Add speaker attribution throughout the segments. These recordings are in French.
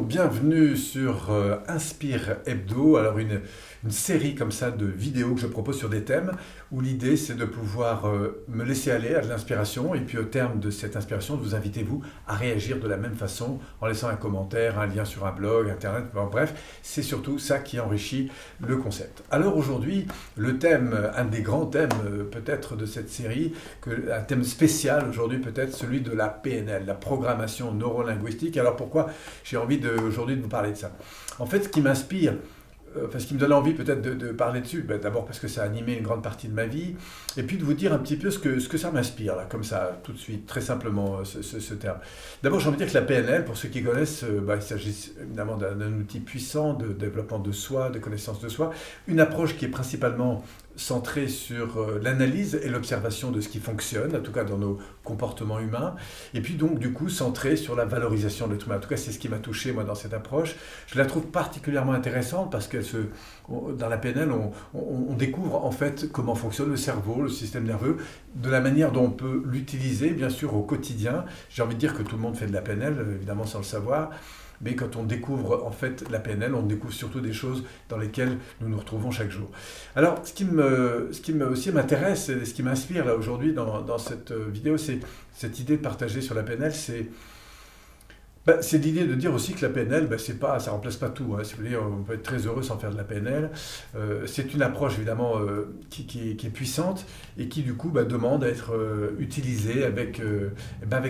Speaker 1: bienvenue sur Inspire Hebdo. Alors une série comme ça de vidéos que je propose sur des thèmes où l'idée c'est de pouvoir me laisser aller à de l'inspiration et puis au terme de cette inspiration de vous inviter vous à réagir de la même façon en laissant un commentaire, un lien sur un blog, internet, bref, c'est surtout ça qui enrichit le concept. Alors aujourd'hui, le thème, un des grands thèmes peut-être de cette série, un thème spécial aujourd'hui peut-être celui de la PNL, la programmation neurolinguistique. Alors pourquoi j'ai envie aujourd'hui de vous parler de ça? En fait, ce qui m'inspire, ce qui me donne envie peut-être de parler dessus, d'abord parce que ça a animé une grande partie de ma vie, et puis de vous dire un petit peu ce que ça m'inspire, là, comme ça, tout de suite, très simplement, ce terme. D'abord, j'ai envie de dire que la PNL, pour ceux qui connaissent, il s'agit évidemment d'un outil puissant de développement de soi, de connaissance de soi, une approche qui est principalement centrée sur l'analyse et l'observation de ce qui fonctionne, en tout cas dans nos comportements humains, et puis donc du coup centrée sur la valorisation de l'être humain. En tout cas, c'est ce qui m'a touché moi dans cette approche. Je la trouve particulièrement intéressante parce que dans la PNL, on découvre en fait comment fonctionne le cerveau, le système nerveux, de la manière dont on peut l'utiliser bien sûr au quotidien. J'ai envie de dire que tout le monde fait de la PNL, évidemment sans le savoir. Mais quand on découvre en fait la PNL, on découvre surtout des choses dans lesquelles nous nous retrouvons chaque jour. Alors, ce qui aussi m'intéresse et ce qui m'inspire là aujourd'hui dans cette vidéo, c'est cette idée de partager sur la PNL, c'est l'idée de dire aussi que la PNL, ça remplace pas tout. Hein. Si vous voulez, on peut être très heureux sans faire de la PNL. C'est une approche évidemment qui est puissante et qui du coup demande à être utilisée avec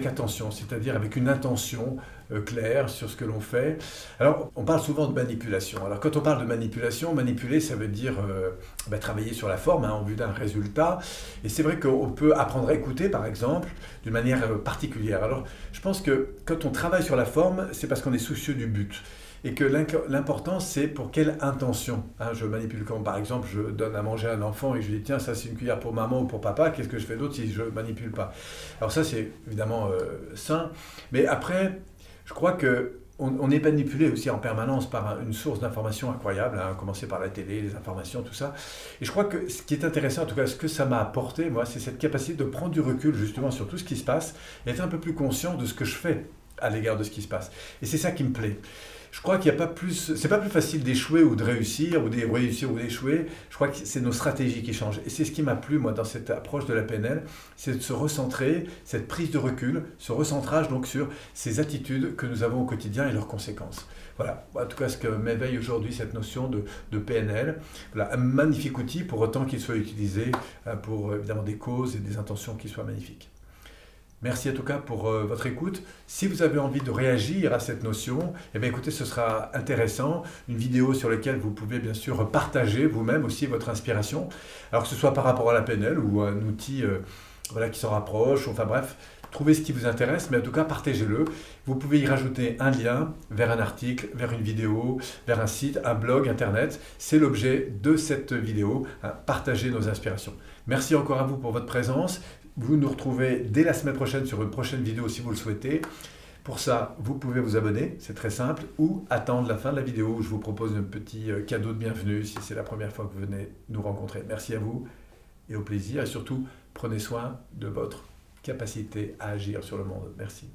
Speaker 1: attention, c'est-à-dire avec une intention claire sur ce que l'on fait. Alors, on parle souvent de manipulation. Alors, quand on parle de manipulation, manipuler, ça veut dire travailler sur la forme en vue d'un résultat. Et c'est vrai qu'on peut apprendre à écouter, par exemple, d'une manière particulière. Alors, je pense que quand on travaille sur la forme, c'est parce qu'on est soucieux du but. Et que l'important, c'est pour quelle intention. Je manipule quand, par exemple, je donne à manger à un enfant et je lui dis, tiens, ça c'est une cuillère pour maman ou pour papa, qu'est-ce que je fais d'autre si je ne manipule pas? Alors ça, c'est évidemment sain. Mais après, je crois qu'on est manipulé aussi en permanence par une source d'information incroyable, à commencer par la télé, les informations, tout ça. Et je crois que ce qui est intéressant, en tout cas ce que ça m'a apporté, moi, c'est cette capacité de prendre du recul justement sur tout ce qui se passe et être un peu plus conscient de ce que je fais à l'égard de ce qui se passe. Et c'est ça qui me plaît. Je crois qu'il n'y a pas plus, c'est pas plus facile d'échouer ou de réussir, ou d'échouer. Je crois que c'est nos stratégies qui changent. Et c'est ce qui m'a plu, moi, dans cette approche de la PNL, c'est de se recentrer, cette prise de recul, ce recentrage donc sur ces attitudes que nous avons au quotidien et leurs conséquences. Voilà, en tout cas, ce que m'éveille aujourd'hui cette notion de PNL. Voilà, un magnifique outil pour autant qu'il soit utilisé pour évidemment des causes et des intentions qui soient magnifiques. Merci en tout cas pour votre écoute. Si vous avez envie de réagir à cette notion, eh bien écoutez, ce sera intéressant. Une vidéo sur laquelle vous pouvez bien sûr partager vous-même aussi votre inspiration. Alors que ce soit par rapport à la PNL ou un outil qui s'en rapproche, enfin bref, trouvez ce qui vous intéresse, mais en tout cas partagez-le. Vous pouvez y rajouter un lien vers un article, vers une vidéo, vers un site, un blog, internet. C'est l'objet de cette vidéo, partager nos inspirations. Merci encore à vous pour votre présence. Vous nous retrouvez dès la semaine prochaine sur une prochaine vidéo si vous le souhaitez. Pour ça, vous pouvez vous abonner, c'est très simple, ou attendre la fin de la vidéo où je vous propose un petit cadeau de bienvenue si c'est la première fois que vous venez nous rencontrer. Merci à vous et au plaisir. Et surtout, prenez soin de votre capacité à agir sur le monde. Merci.